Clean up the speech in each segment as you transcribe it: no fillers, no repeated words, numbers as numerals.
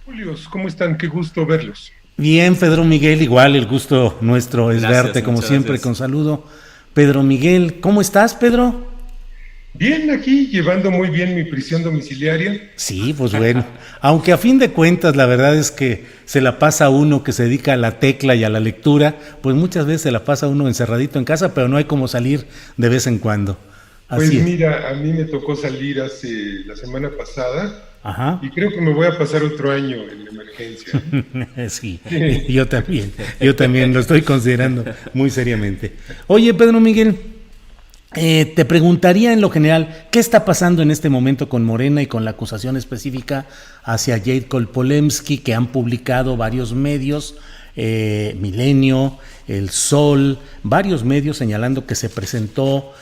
Julios, ¿cómo están? Qué gusto verlos. Bien, Pedro Miguel, igual el gusto nuestro es Gracias, verte como muchas siempre gracias. con saludo. Pedro Miguel, ¿cómo estás, Pedro? Bien, aquí llevando muy bien mi prisión domiciliaria. Sí, pues bueno, aunque a fin de cuentas la verdad es que se la pasa uno que se dedica a la tecla y a la lectura, pues muchas veces se la pasa uno encerradito en casa, pero no hay como salir de vez en cuando. Pues Así es. mira, a mí me tocó salir hace la semana pasada Ajá. y creo que me voy a pasar otro año en la emergencia, Sí, ¿eh? yo también lo estoy considerando muy seriamente. Oye, Pedro Miguel, te preguntaría en lo general, ¿qué está pasando en este momento con Morena y con la acusación específica hacia Jade Kolpolemsky que han publicado varios medios, Milenio, El Sol, varios medios señalando que se presentó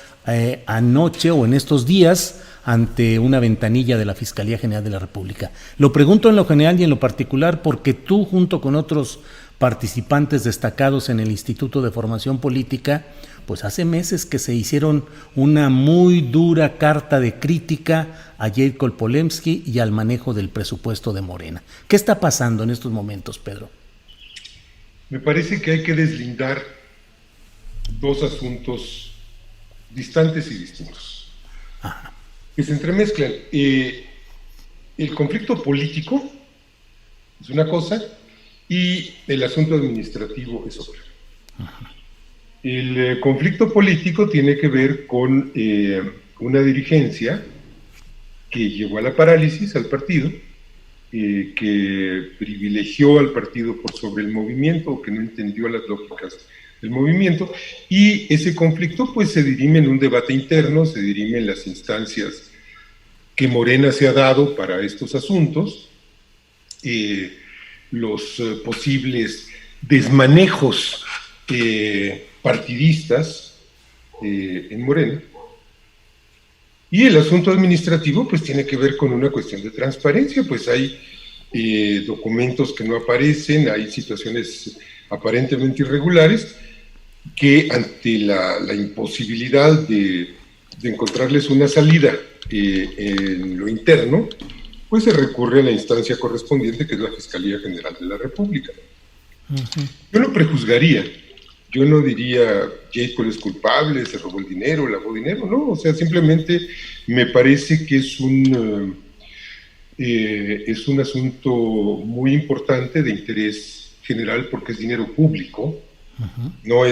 anoche o en estos días ante una ventanilla de la Fiscalía General de la República? Lo pregunto en lo general y en lo particular porque tú, junto con otros participantes destacados en el Instituto de Formación Política, pues hace meses que se hicieron una muy dura carta de crítica a Jade Kolpolemsky y al manejo del presupuesto de Morena. ¿Qué está pasando en estos momentos, Pedro? Me parece que hay que deslindar dos asuntos distantes y distintos, que se entremezclan. El conflicto político es una cosa y el asunto administrativo es otra. El conflicto político tiene que ver con una dirigencia que llevó a la parálisis al partido, que privilegió al partido por sobre el movimiento, o que no entendió las lógicas del movimiento, y ese conflicto pues se dirime en un debate interno, se dirime en las instancias que Morena se ha dado para estos asuntos, los posibles desmanejos partidistas en Morena. Y el asunto administrativo pues tiene que ver con una cuestión de transparencia, pues hay documentos que no aparecen, hay situaciones aparentemente irregulares que ante la imposibilidad de encontrarles una salida en lo interno, pues se recurre a la instancia correspondiente, que es la Fiscalía General de la República. Yo no prejuzgaría, yo no diría Jacob es culpable, se robó el dinero, lavó dinero, no, o sea, simplemente me parece que es un asunto muy importante de interés general porque es dinero público, no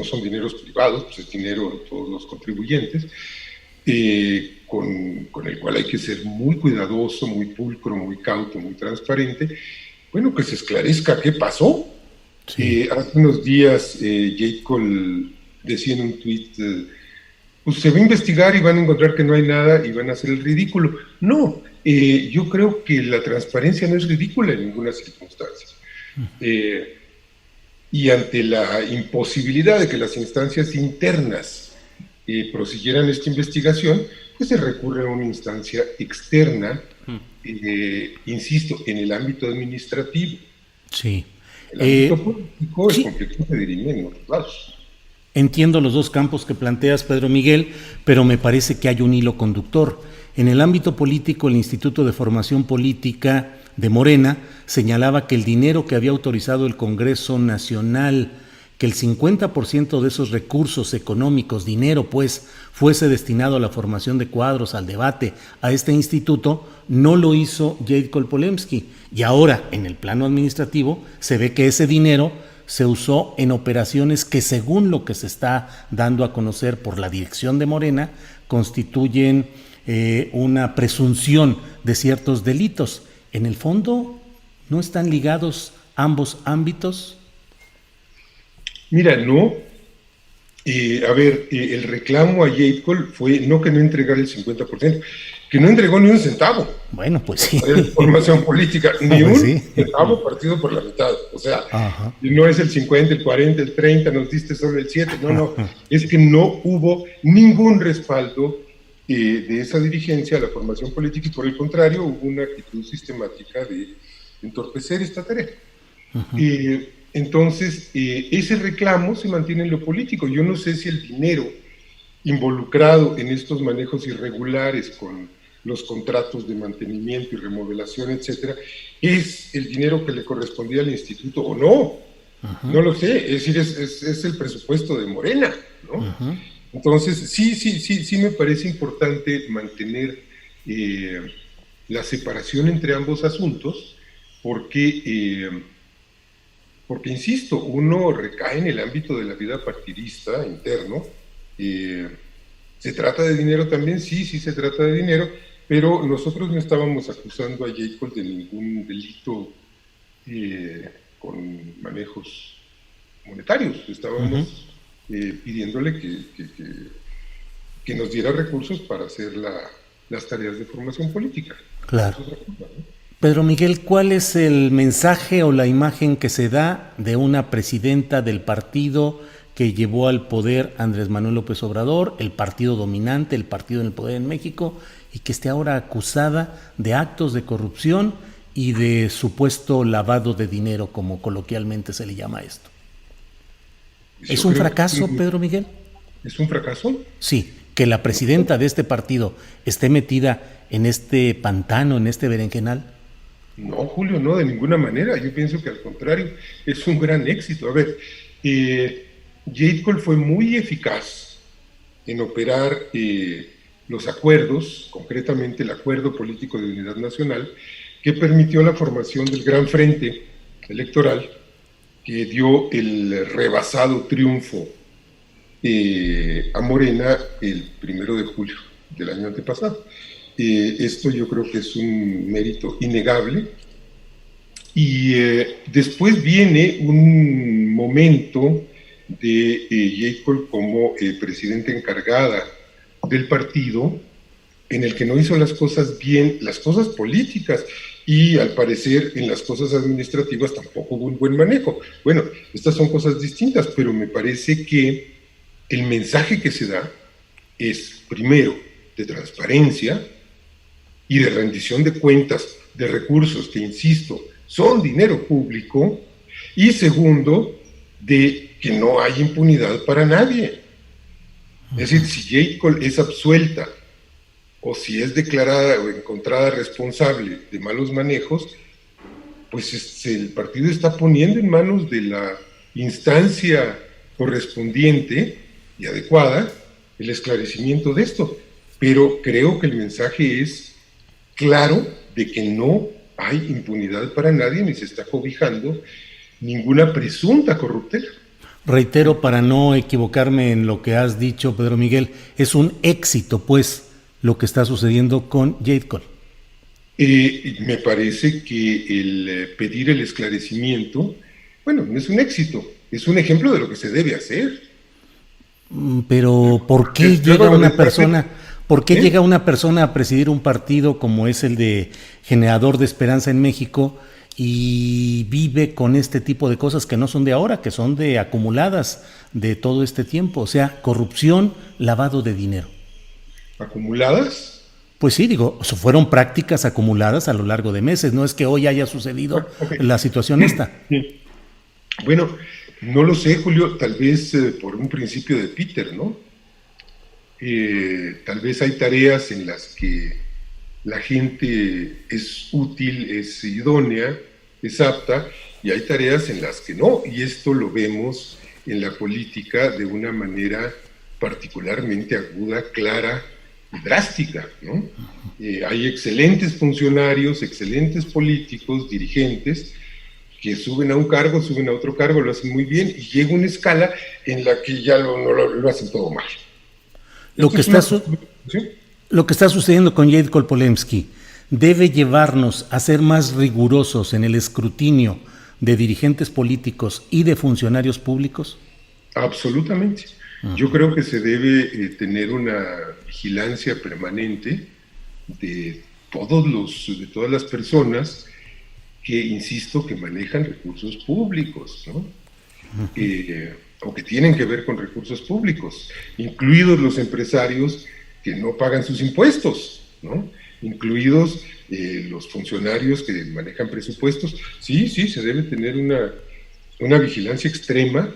son dineros privados, pues es dinero de todos los contribuyentes, con el cual hay que ser muy cuidadoso, muy pulcro, muy cauto, muy transparente. Bueno, que se esclarezca qué pasó. Sí. Hace unos días J. Cole decía en un tuit, pues se va a investigar y van a encontrar que no hay nada y van a hacer el ridículo. No, yo creo que la transparencia no es ridícula en ninguna circunstancia. Y ante la imposibilidad de que las instancias internas prosiguieran esta investigación, pues se recurre a una instancia externa, insisto, en el ámbito administrativo. Sí. El ámbito político, el Sí, conflicto se dirime en otros lados. entiendo los dos campos que planteas, Pedro Miguel, pero me parece que hay un hilo conductor. En el ámbito político, el Instituto de Formación Política de Morena señalaba que el dinero que había autorizado el Congreso Nacional, que el 50% de esos recursos económicos, dinero pues, fuese destinado a la formación de cuadros, al debate, a este instituto, no lo hizo Jade Kolpolemsky. Y ahora, en el plano administrativo, se ve que ese dinero se usó en operaciones que, según lo que se está dando a conocer por la dirección de Morena, constituyen una presunción de ciertos delitos. En el fondo, ¿no están ligados ambos ámbitos? Mira, no. A ver, el reclamo a J. Cole fue no que no entregara el 50%, que no entregó ni un centavo Bueno, pues sí. de formación política, ni Pues un sí. centavo partido por la mitad. O sea, Ajá. no es el 50, el 40, el 30, nos diste solo el 7. No, no. Es que no hubo ningún respaldo de esa dirigencia a la formación política y por el contrario hubo una actitud sistemática de entorpecer esta tarea. Entonces, ese reclamo se mantiene en lo político. Yo no sé si el dinero involucrado en estos manejos irregulares con los contratos de mantenimiento y remodelación, etcétera, ¿es el dinero que le correspondía al instituto o no? Uh-huh. No lo sé, es decir, es el presupuesto de Morena, ¿no? Uh-huh. Entonces, sí me parece importante mantener la separación entre ambos asuntos, porque, insisto, uno recae en el ámbito de la vida partidista interno. ¿Se trata de dinero también? Sí se trata de dinero, pero nosotros no estábamos acusando a Jade Cole de ningún delito con manejos monetarios. Estábamos pidiéndole que nos diera recursos para hacer las tareas de formación política. Claro. Pedro Miguel, ¿cuál es el mensaje o la imagen que se da de una presidenta del partido que llevó al poder Andrés Manuel López Obrador, el partido dominante, el partido en el poder en México, y que esté ahora acusada de actos de corrupción y de supuesto lavado de dinero, como coloquialmente se le llama a esto? ¿Es un fracaso, Pedro Miguel? ¿Es un fracaso? Sí, que la presidenta de este partido esté metida en este pantano, en este berenjenal. No, Julio, no, de ninguna manera. Yo pienso que al contrario, es un gran éxito. A ver, Jade Cole fue muy eficaz en operar los acuerdos, concretamente el Acuerdo Político de Unidad Nacional, que permitió la formación del Gran Frente Electoral, que dio el rebasado triunfo a Morena el 1 de julio del año antepasado. Esto yo creo que es un mérito innegable. Y después viene un momento de Jade Cole como presidenta encargada del partido, en el que no hizo las cosas bien, las cosas políticas, y al parecer en las cosas administrativas tampoco hubo un buen manejo. Bueno, estas son cosas distintas, pero me parece que el mensaje que se da es, primero, de transparencia y de rendición de cuentas de recursos que, insisto, son dinero público, y segundo, de que no hay impunidad para nadie. Es decir, si Jade Cole es absuelta o si es declarada o encontrada responsable de malos manejos, pues el partido está poniendo en manos de la instancia correspondiente y adecuada el esclarecimiento de esto. Pero creo que el mensaje es claro de que no hay impunidad para nadie, ni se está cobijando ninguna presunta corruptela. Reitero, para no equivocarme en lo que has dicho, Pedro Miguel, es un éxito, pues, lo que está sucediendo con Jade Cole. Me parece que el pedir el esclarecimiento, bueno, no es un éxito, es un ejemplo de lo que se debe hacer. Pero, ¿por qué llega una persona... ¿Por qué llega una persona a presidir un partido como es el de Generador de Esperanza en México y vive con este tipo de cosas que no son de ahora, que son de acumuladas de todo este tiempo? O sea, corrupción, lavado de dinero. ¿Acumuladas? Pues sí, digo, fueron prácticas acumuladas a lo largo de meses, no es que hoy haya sucedido la situación esta. Sí. Bueno, no lo sé, Julio, tal vez por un principio de Peter, ¿no? Tal vez hay tareas en las que la gente es útil, es idónea, es apta, y hay tareas en las que no, y esto lo vemos en la política de una manera particularmente aguda, clara y drástica, ¿no? Hay excelentes funcionarios, excelentes políticos, dirigentes, que suben a un cargo, suben a otro cargo, lo hacen muy bien, y llega una escala en la que ya lo hacen todo mal. Lo que está sucediendo con Jade Cole Polemski debe llevarnos a ser más rigurosos en el escrutinio de dirigentes políticos y de funcionarios públicos. Absolutamente. Yo creo que se debe tener una vigilancia permanente de todas las personas que, insisto, que manejan recursos públicos, ¿no? O que tienen que ver con recursos públicos, incluidos los empresarios que no pagan sus impuestos, ¿no? Incluidos los funcionarios que manejan presupuestos. Sí, se debe tener una vigilancia extrema,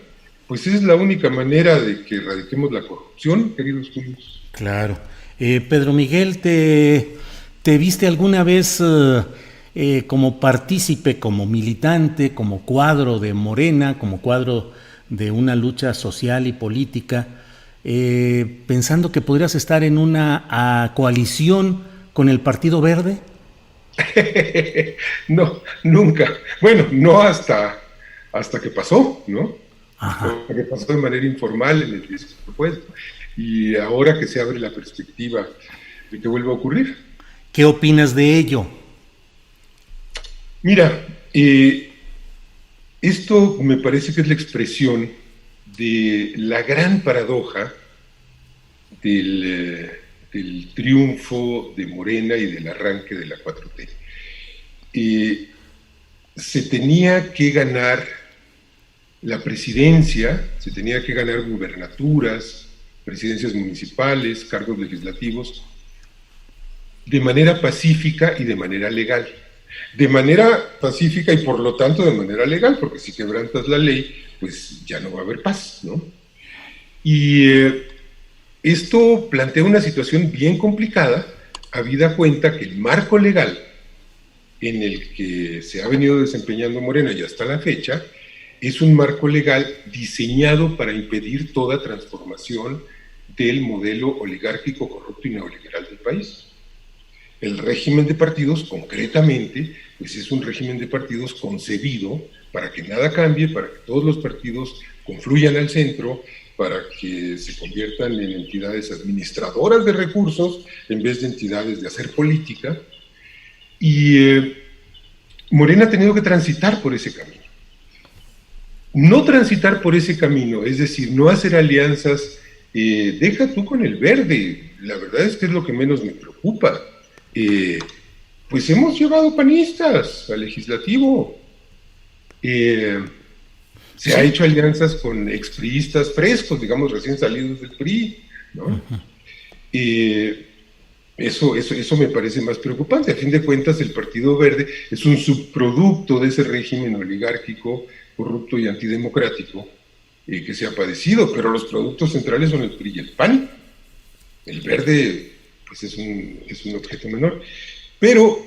pues es la única manera de que erradiquemos la corrupción, queridos Julios. Claro. Pedro Miguel, te ¿Te viste alguna vez como partícipe, como militante, como cuadro de Morena, como cuadro de una lucha social y política, pensando que podrías estar en una coalición con el Partido Verde? No, nunca. Bueno, no hasta que pasó, ¿no? Ajá. Hasta que pasó de manera informal en el propuesto. Y ahora que se abre la perspectiva de que vuelva a ocurrir. ¿Qué opinas de ello? Mira, esto me parece que es la expresión de la gran paradoja del triunfo de Morena y del arranque de la 4T. Se tenía que ganar la presidencia, se tenía que ganar gubernaturas, presidencias municipales, cargos legislativos, de manera pacífica y de manera legal. De manera pacífica y por lo tanto de manera legal, porque si quebrantas la ley, pues ya no va a haber paz, ¿no? Y esto plantea una situación bien complicada, habida cuenta que el marco legal en el que se ha venido desempeñando Morena y hasta la fecha, es un marco legal diseñado para impedir toda transformación del modelo oligárquico, corrupto y neoliberal del país. El régimen de partidos, concretamente, pues es un régimen de partidos concebido para que nada cambie, para que todos los partidos confluyan al centro, para que se conviertan en entidades administradoras de recursos en vez de entidades de hacer política. Y Morena ha tenido que transitar por ese camino. No transitar por ese camino, es decir, no hacer alianzas, deja tú con el verde, la verdad es que es lo que menos me preocupa. Pues hemos llevado panistas al legislativo, se ha hecho alianzas con expriistas frescos, digamos, recién salidos del PRI, ¿no? Eso me parece más preocupante. A fin de cuentas, el Partido Verde es un subproducto de ese régimen oligárquico, corrupto y antidemocrático que se ha padecido, pero los productos centrales son el PRI y el PAN. El Verde, pues es un objeto menor. Pero,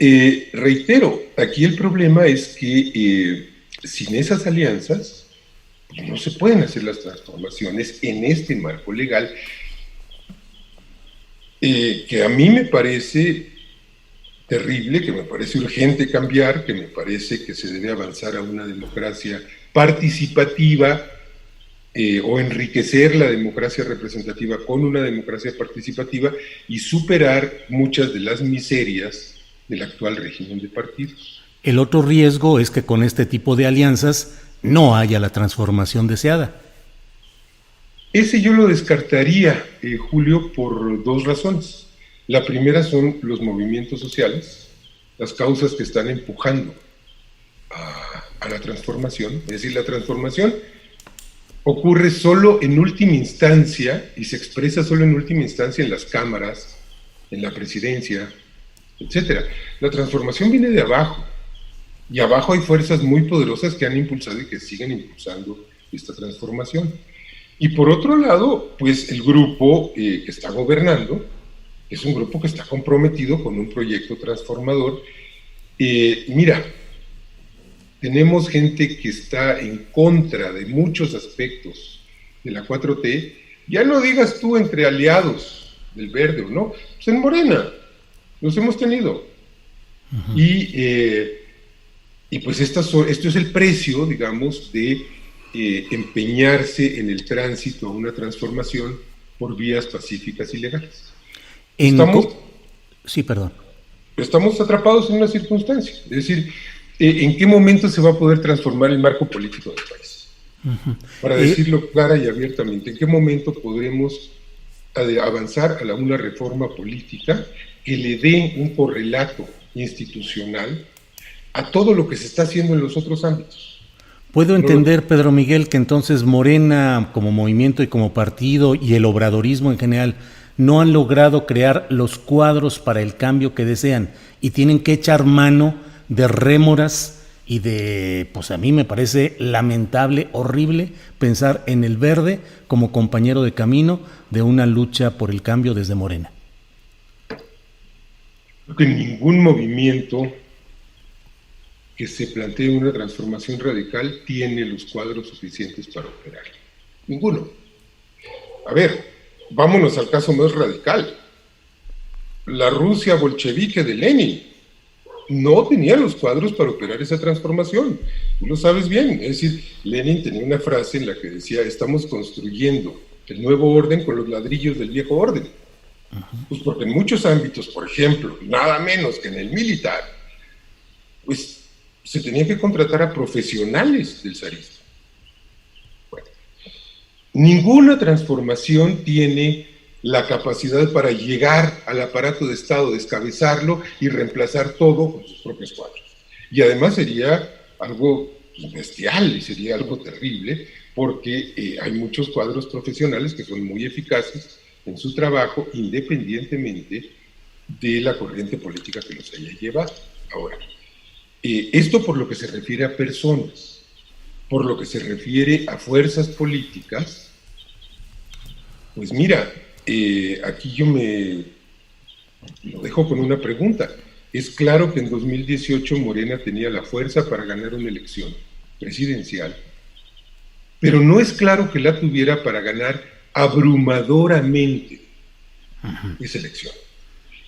reitero, aquí el problema es que sin esas alianzas, pues no se pueden hacer las transformaciones en este marco legal, que a mí me parece terrible, que me parece urgente cambiar, que me parece que se debe avanzar a una democracia participativa o enriquecer la democracia representativa con una democracia participativa y superar muchas de las miserias del actual régimen de partidos. El otro riesgo es que con este tipo de alianzas no haya la transformación deseada. Ese yo lo descartaría, Julio, por dos razones. La primera son los movimientos sociales, las causas que están empujando a la transformación. Es decir, la transformación ocurre solo en última instancia y se expresa solo en última instancia en las cámaras, en la presidencia, etcétera. La transformación viene de abajo y abajo hay fuerzas muy poderosas que han impulsado y que siguen impulsando esta transformación. Y por otro lado, pues el grupo que está gobernando es un grupo que está comprometido con un proyecto transformador. Mira, tenemos gente que está en contra de muchos aspectos de la 4T, ya no digas tú entre aliados del Verde o no, pues en Morena los hemos tenido. Uh-huh. Y pues esto es el precio, digamos, de empeñarse en el tránsito a una transformación por vías pacíficas y legales. Sí, perdón. Estamos atrapados en una circunstancia, es decir, ¿en qué momento se va a poder transformar el marco político del país? Uh-huh. Para decirlo clara y abiertamente, ¿en qué momento podremos avanzar a una reforma política que le dé un correlato institucional a todo lo que se está haciendo en los otros ámbitos? Puedo entender, Pedro Miguel, que entonces Morena como movimiento y como partido y el obradorismo en general no han logrado crear los cuadros para el cambio que desean y tienen que echar mano de rémoras y de, pues a mí me parece lamentable, horrible pensar en el Verde como compañero de camino de una lucha por el cambio desde Morena. Creo que ningún movimiento que se plantee una transformación radical tiene los cuadros suficientes para operar. Ninguno. A ver, vámonos al caso más radical. La Rusia bolchevique de Lenin no tenía los cuadros para operar esa transformación. Tú lo sabes bien. Es decir, Lenin tenía una frase en la que decía: estamos construyendo el nuevo orden con los ladrillos del viejo orden. Pues porque en muchos ámbitos, por ejemplo, nada menos que en el militar, pues se tenía que contratar a profesionales del zarismo. Bueno, ninguna transformación tiene la capacidad para llegar al aparato de Estado, descabezarlo y reemplazar todo con sus propios cuadros. Y además sería algo bestial y sería algo terrible, porque hay muchos cuadros profesionales que son muy eficaces en su trabajo, independientemente de la corriente política que los haya llevado. Ahora, esto por lo que se refiere a personas. Por lo que se refiere a fuerzas políticas, pues mira, aquí yo me lo dejo con una pregunta. Es claro que en 2018 Morena tenía la fuerza para ganar una elección presidencial, pero no es claro que la tuviera para ganar abrumadoramente esa elección.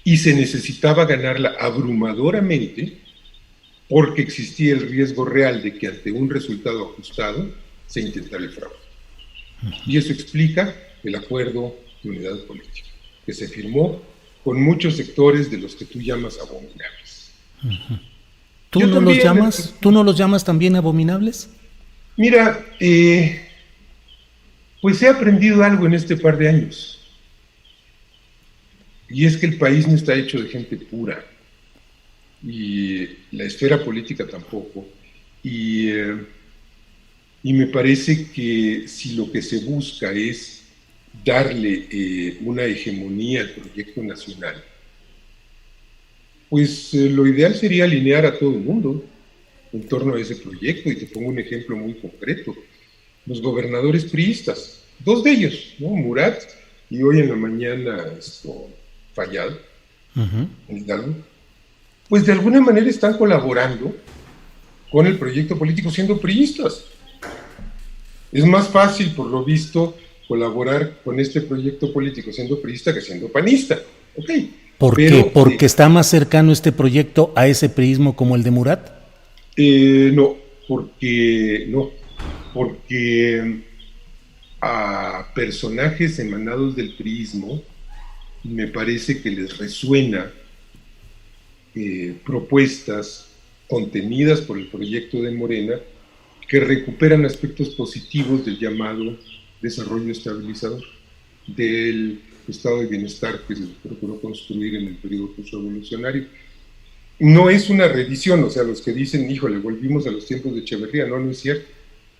Y se necesitaba ganarla abrumadoramente porque existía el riesgo real de que ante un resultado ajustado se intentara el fraude. Y eso explica el acuerdo de unidad política, que se firmó con muchos sectores de los que tú llamas abominables. ¿Tú no los llamas también abominables? Mira, pues he aprendido algo en este par de años. Y es que el país no está hecho de gente pura. Y la esfera política tampoco. Y me parece que si lo que se busca es darle una hegemonía al proyecto nacional, pues lo ideal sería alinear a todo el mundo en torno a ese proyecto. Y te pongo un ejemplo muy concreto. Los gobernadores priistas, dos de ellos, ¿no? Murat y hoy en la mañana Fayad, en Hidalgo, pues de alguna manera están colaborando con el proyecto político siendo priistas. Es más fácil, por lo visto, colaborar con este proyecto político siendo priista que siendo panista. Okay. ¿Por qué? ¿Porque está más cercano este proyecto a ese priismo como el de Murat? No, porque a personajes emanados del priismo me parece que les resuena propuestas contenidas por el proyecto de Morena que recuperan aspectos positivos del llamado desarrollo estabilizador, del estado de bienestar que se procuró construir en el periodo postrevolucionario. No es una revisión, o sea, los que dicen, híjole, volvimos a los tiempos de Echeverría, no es cierto,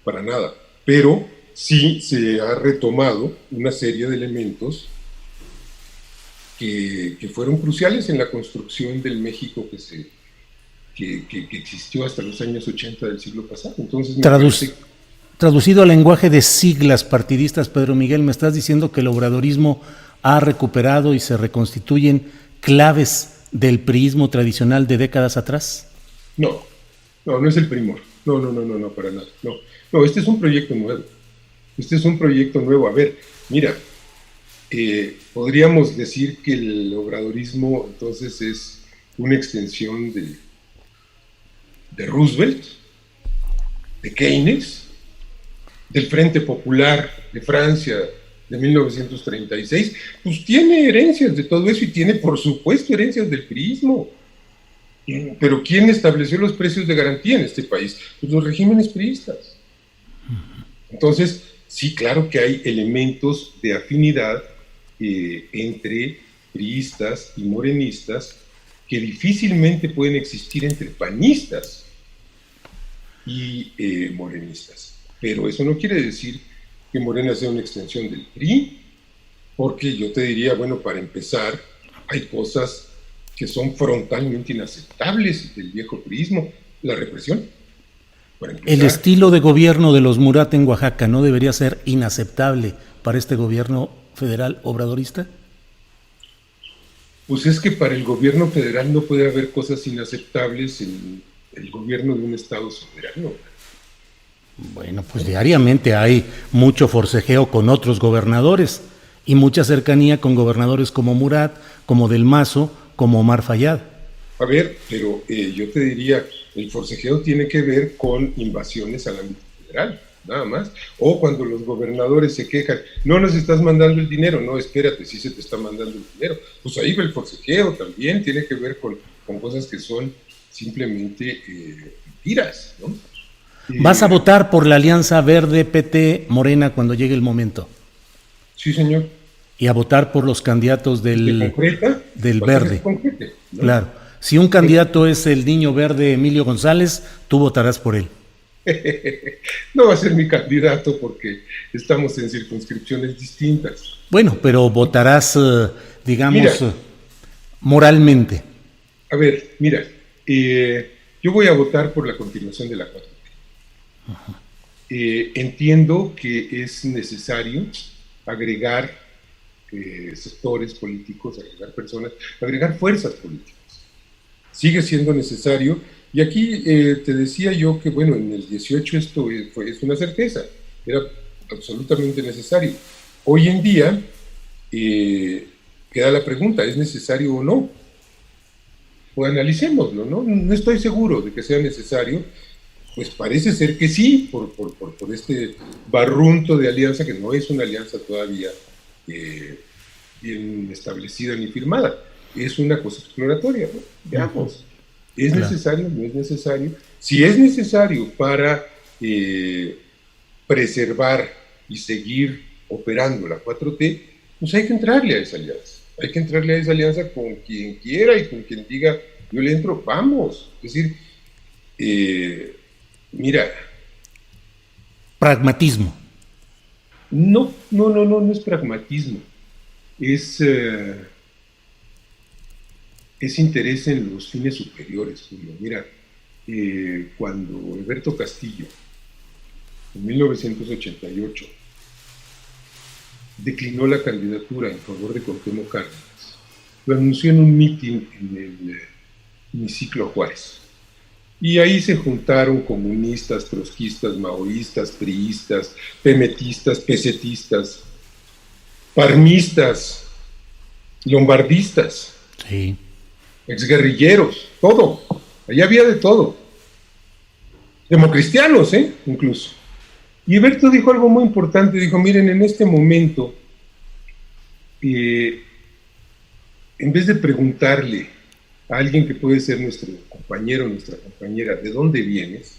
para nada, pero sí se ha retomado una serie de elementos que fueron cruciales en la construcción del México que existió hasta los años 80 del siglo pasado. Entonces, traducido al lenguaje de siglas partidistas, Pedro Miguel, ¿me estás diciendo que el obradorismo ha recuperado y se reconstituyen claves del priismo tradicional de décadas atrás? No es el primor. No, para nada. No, este es un proyecto nuevo. A ver, mira, podríamos decir que el obradorismo entonces es una extensión de Roosevelt, de Keynes, del Frente Popular de Francia de 1936, pues tiene herencias de todo eso y tiene, por supuesto, herencias del priismo. Pero ¿quién estableció los precios de garantía en este país? Pues los regímenes priistas. Entonces, sí, claro que hay elementos de afinidad entre priistas y morenistas que difícilmente pueden existir entre panistas y morenistas. Pero eso no quiere decir que Morena sea una extensión del PRI, porque yo te diría, bueno, para empezar, hay cosas que son frontalmente inaceptables del viejo priismo, la represión. El estilo de gobierno de los Murat en Oaxaca no debería ser inaceptable para este gobierno federal obradorista. Pues es que para el gobierno federal no puede haber cosas inaceptables en el gobierno de un estado soberano. Bueno, pues diariamente hay mucho forcejeo con otros gobernadores y mucha cercanía con gobernadores como Murat, como Del Mazo, como Omar Fayad. A ver, pero yo te diría, el forcejeo tiene que ver con invasiones al ámbito federal, nada más. O cuando los gobernadores se quejan, no nos estás mandando el dinero, no, espérate, sí se te está mandando el dinero. Pues ahí va el forcejeo también, tiene que ver con cosas que son simplemente mentiras, ¿no? ¿Vas a votar por la alianza Verde, PT, Morena cuando llegue el momento? Sí, señor. Y a votar por los candidatos del Verde. Concrete, ¿no? Claro. Si un candidato es el niño verde Emilio González, tú votarás por él. No va a ser mi candidato porque estamos en circunscripciones distintas. Bueno, pero votarás, digamos, moralmente. A ver, mira, yo voy a votar por la continuación de la 4T. Entiendo que es necesario agregar sectores políticos, agregar personas, agregar fuerzas políticas. Sigue siendo necesario, y aquí te decía yo que, bueno, en el 18 esto es una certeza, era absolutamente necesario. Hoy en día queda la pregunta, ¿es necesario o no? Pues analicémoslo, ¿no? No estoy seguro de que sea necesario, pues parece ser que sí, por este barrunto de alianza, que no es una alianza todavía bien establecida ni firmada, es una cosa exploratoria, ¿no? Veamos, ¿es necesario? ¿No es necesario? Si es necesario para preservar y seguir operando la 4T, pues hay que entrarle a esa alianza. Hay que entrarle a esa alianza con quien quiera y con quien diga, yo le entro, vamos. Es decir, mira. Pragmatismo. No es pragmatismo. Es interés en los fines superiores, Julio. Mira, cuando Alberto Castillo, en 1988, declinó la candidatura en favor de Cuauhtémoc Cárdenas, lo anunció en un mitin en el hemiciclo Juárez. Y ahí se juntaron comunistas, trotskistas, maoístas, priistas, pemetistas, pesetistas, parmistas, lombardistas, sí, exguerrilleros, todo. Allá había de todo. Democristianos, incluso. Y Alberto dijo algo muy importante, dijo, miren, en este momento, en vez de preguntarle a alguien que puede ser nuestro compañero, nuestra compañera, ¿de dónde vienes?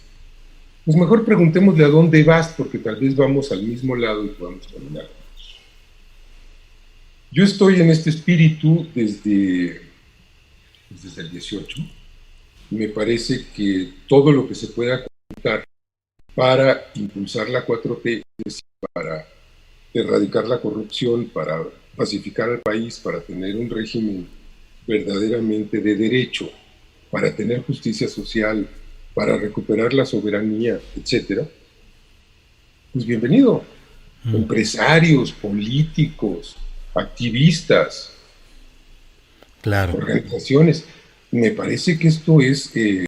Pues mejor preguntémosle a dónde vas, porque tal vez vamos al mismo lado y podamos caminar juntos. Yo estoy en este espíritu desde el 18. Me parece que todo lo que se pueda contar para impulsar la 4T, para erradicar la corrupción, para pacificar al país, para tener un régimen verdaderamente de derecho, para tener justicia social, para recuperar la soberanía, etcétera, pues bienvenido. Empresarios, políticos, activistas, claro, organizaciones. Me parece que esto es el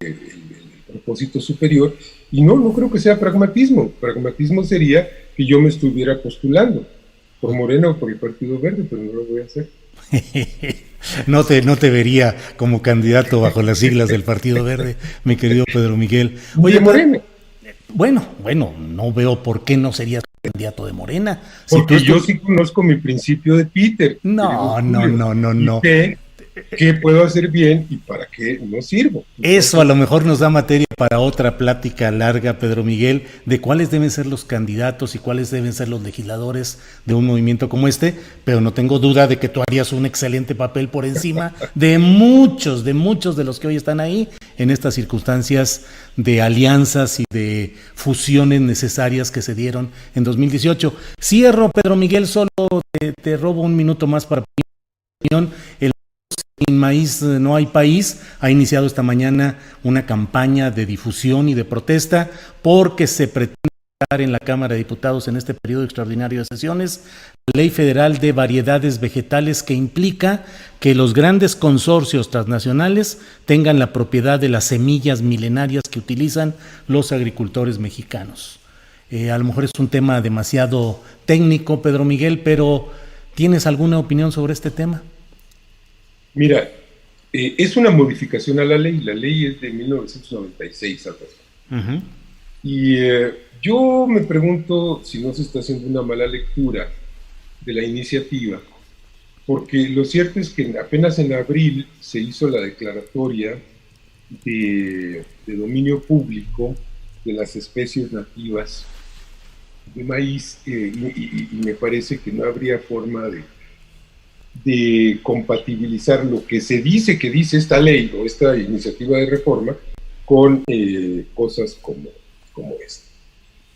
propósito superior, y no creo que sea pragmatismo. Pragmatismo sería que yo me estuviera postulando por Morena o por el Partido Verde, pero no lo voy a hacer. No te vería como candidato bajo las siglas del Partido Verde, mi querido Pedro Miguel. Oye, Morena. Bueno, no veo por qué no serías candidato de Morena. Porque yo sí conozco mi principio de Peter. No. Y sé qué puedo hacer bien y para qué no sirvo. Eso a lo mejor nos da materia para otra plática larga, Pedro Miguel, de cuáles deben ser los candidatos y cuáles deben ser los legisladores de un movimiento como este, pero no tengo duda de que tú harías un excelente papel por encima de muchos de los que hoy están ahí en estas circunstancias de alianzas y de fusiones necesarias que se dieron en 2018. Cierro, Pedro Miguel, solo te robo un minuto más para mi opinión. Sin maíz no hay país ha iniciado esta mañana una campaña de difusión y de protesta porque se pretende trabajar en la Cámara de Diputados en este periodo extraordinario de sesiones, la Ley Federal de Variedades Vegetales, que implica que los grandes consorcios transnacionales tengan la propiedad de las semillas milenarias que utilizan los agricultores mexicanos. A lo mejor es un tema demasiado técnico, Pedro Miguel, pero ¿tienes alguna opinión sobre este tema? Mira, es una modificación a la ley es de 1996, algo así. Y yo me pregunto si no se está haciendo una mala lectura de la iniciativa, porque lo cierto es que apenas en abril se hizo la declaratoria de dominio público de las especies nativas de maíz, y me parece que no habría forma de compatibilizar lo que se dice que dice esta ley o esta iniciativa de reforma con cosas como esta.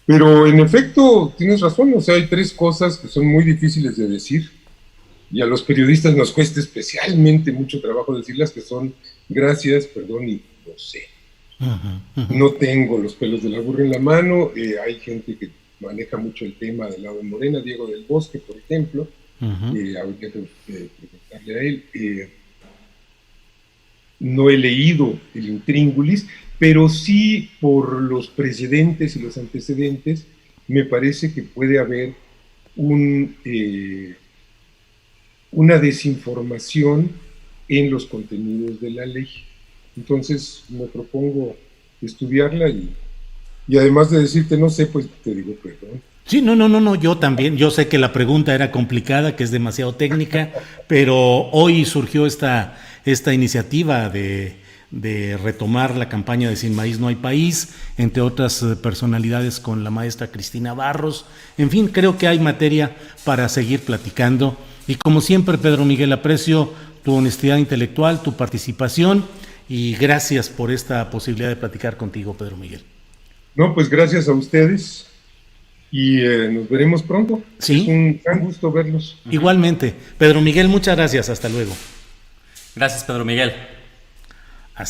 Pero en efecto, tienes razón, o sea, hay tres cosas que son muy difíciles de decir y a los periodistas nos cuesta especialmente mucho trabajo decirlas, que son gracias, perdón y no sé. No tengo los pelos de la burra en la mano, hay gente que maneja mucho el tema del lado de Morena, Diego del Bosque, por ejemplo, habría que preguntarle a él. No he leído el intríngulis, pero sí por los precedentes y los antecedentes me parece que puede haber una desinformación en los contenidos de la ley. Entonces me propongo estudiarla y además de decirte no sé, pues te digo perdón. Sí, no, yo también, yo sé que la pregunta era complicada, que es demasiado técnica, pero hoy surgió esta iniciativa de retomar la campaña de Sin Maíz No Hay País, entre otras personalidades con la maestra Cristina Barros. En fin, creo que hay materia para seguir platicando. Y como siempre, Pedro Miguel, aprecio tu honestidad intelectual, tu participación, y gracias por esta posibilidad de platicar contigo, Pedro Miguel. No, pues gracias a ustedes y nos veremos pronto. Sí. Es un gran gusto verlos. Igualmente. Pedro Miguel, muchas gracias. Hasta luego. Gracias, Pedro Miguel.